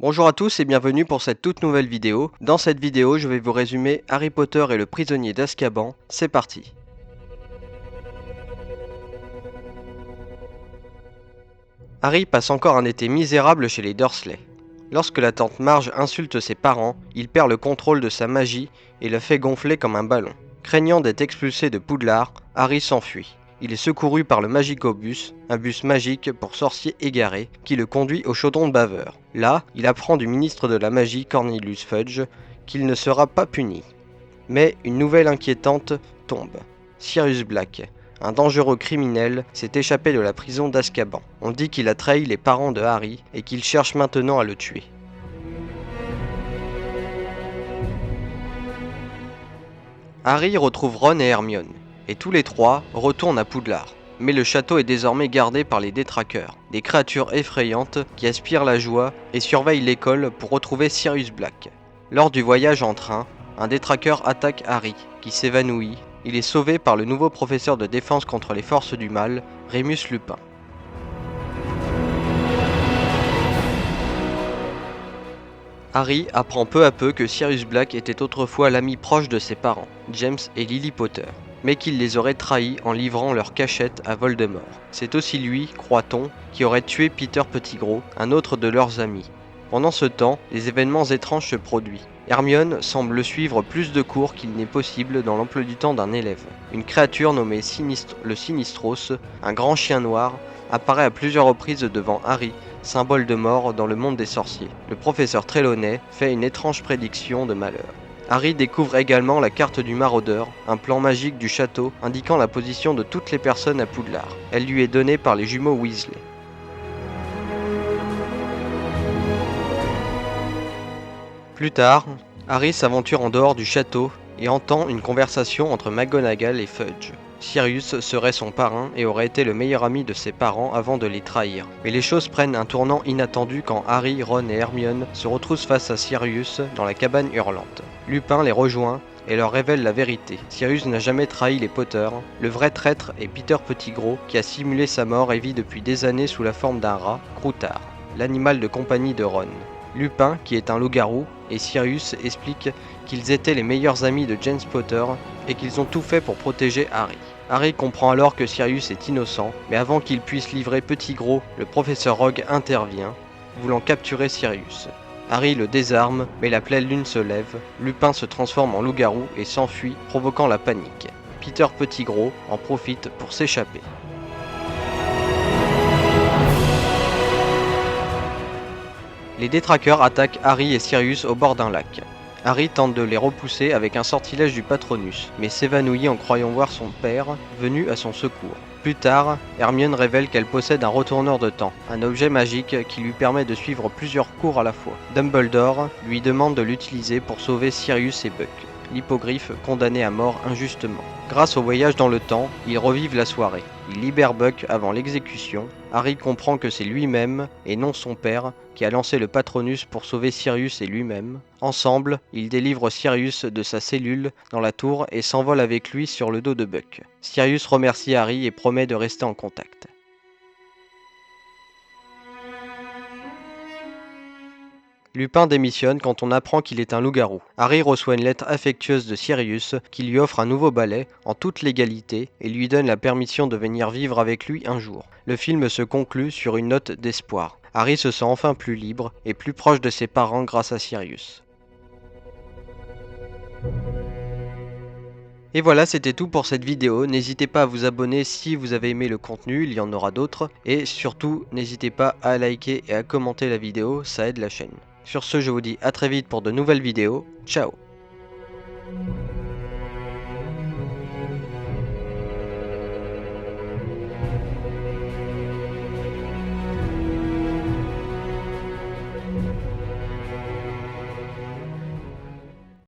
Bonjour à tous et bienvenue pour cette toute nouvelle vidéo. Dans cette vidéo, je vais vous résumer Harry Potter et le prisonnier d'Azkaban. C'est parti. Harry passe encore un été misérable chez les Dursley. Lorsque la tante Marge insulte ses parents, il perd le contrôle de sa magie et la fait gonfler comme un ballon. Craignant d'être expulsé de Poudlard, Harry s'enfuit. Il est secouru par le Magicobus, un bus magique pour sorciers égarés, qui le conduit au chaudron de baveur. Là, il apprend du ministre de la Magie, Cornelius Fudge, qu'il ne sera pas puni. Mais une nouvelle inquiétante tombe. Sirius Black, un dangereux criminel, s'est échappé de la prison d'Azkaban. On dit qu'il a trahi les parents de Harry et qu'il cherche maintenant à le tuer. Harry retrouve Ron et Hermione, et tous les trois retournent à Poudlard. Mais le château est désormais gardé par les détraqueurs, des créatures effrayantes qui aspirent la joie et surveillent l'école pour retrouver Sirius Black. Lors du voyage en train, un détraqueur attaque Harry, qui s'évanouit. Il est sauvé par le nouveau professeur de défense contre les forces du mal, Remus Lupin. Harry apprend peu à peu que Sirius Black était autrefois l'ami proche de ses parents, James et Lily Potter, mais qu'il les aurait trahis en livrant leur cachette à Voldemort. C'est aussi lui, croit-on, qui aurait tué Peter Pettigrew, un autre de leurs amis. Pendant ce temps, des événements étranges se produisent. Hermione semble suivre plus de cours qu'il n'est possible dans l'emploi du temps d'un élève. Une créature nommée le Sinistros, un grand chien noir, apparaît à plusieurs reprises devant Harry, symbole de mort dans le monde des sorciers. Le professeur Trelawney fait une étrange prédiction de malheur. Harry découvre également la carte du maraudeur, un plan magique du château indiquant la position de toutes les personnes à Poudlard. Elle lui est donnée par les jumeaux Weasley. Plus tard, Harry s'aventure en dehors du château et entend une conversation entre McGonagall et Fudge. Sirius serait son parrain et aurait été le meilleur ami de ses parents avant de les trahir. Mais les choses prennent un tournant inattendu quand Harry, Ron et Hermione se retrouvent face à Sirius dans la cabane hurlante. Lupin les rejoint et leur révèle la vérité. Sirius n'a jamais trahi les Potter. Le vrai traître est Peter Pettigrew qui a simulé sa mort et vit depuis des années sous la forme d'un rat, Croutard, l'animal de compagnie de Ron. Lupin, qui est un loup-garou, et Sirius expliquent qu'ils étaient les meilleurs amis de James Potter et qu'ils ont tout fait pour protéger Harry. Harry comprend alors que Sirius est innocent, mais avant qu'il puisse livrer Pettigrew, le professeur Rogue intervient, voulant capturer Sirius. Harry le désarme, mais la pleine lune se lève, Lupin se transforme en loup-garou et s'enfuit, provoquant la panique. Peter Pettigrew en profite pour s'échapper. Les détraqueurs attaquent Harry et Sirius au bord d'un lac. Harry tente de les repousser avec un sortilège du Patronus, mais s'évanouit en croyant voir son père venu à son secours. Plus tard, Hermione révèle qu'elle possède un retourneur de temps, un objet magique qui lui permet de suivre plusieurs cours à la fois. Dumbledore lui demande de l'utiliser pour sauver Sirius et Buck, l'hippogriffe condamné à mort injustement. Grâce au voyage dans le temps, ils revivent la soirée. Ils libèrent Buck avant l'exécution. Harry comprend que c'est lui-même, et non son père, qui a lancé le Patronus pour sauver Sirius et lui-même. Ensemble, ils délivrent Sirius de sa cellule dans la tour et s'envolent avec lui sur le dos de Buck. Sirius remercie Harry et promet de rester en contact. Lupin démissionne quand on apprend qu'il est un loup-garou. Harry reçoit une lettre affectueuse de Sirius qui lui offre un nouveau balai en toute légalité et lui donne la permission de venir vivre avec lui un jour. Le film se conclut sur une note d'espoir. Harry se sent enfin plus libre et plus proche de ses parents grâce à Sirius. Et voilà, c'était tout pour cette vidéo. N'hésitez pas à vous abonner si vous avez aimé le contenu, il y en aura d'autres. Et surtout, n'hésitez pas à liker et à commenter la vidéo, ça aide la chaîne. Sur ce, je vous dis à très vite pour de nouvelles vidéos. Ciao!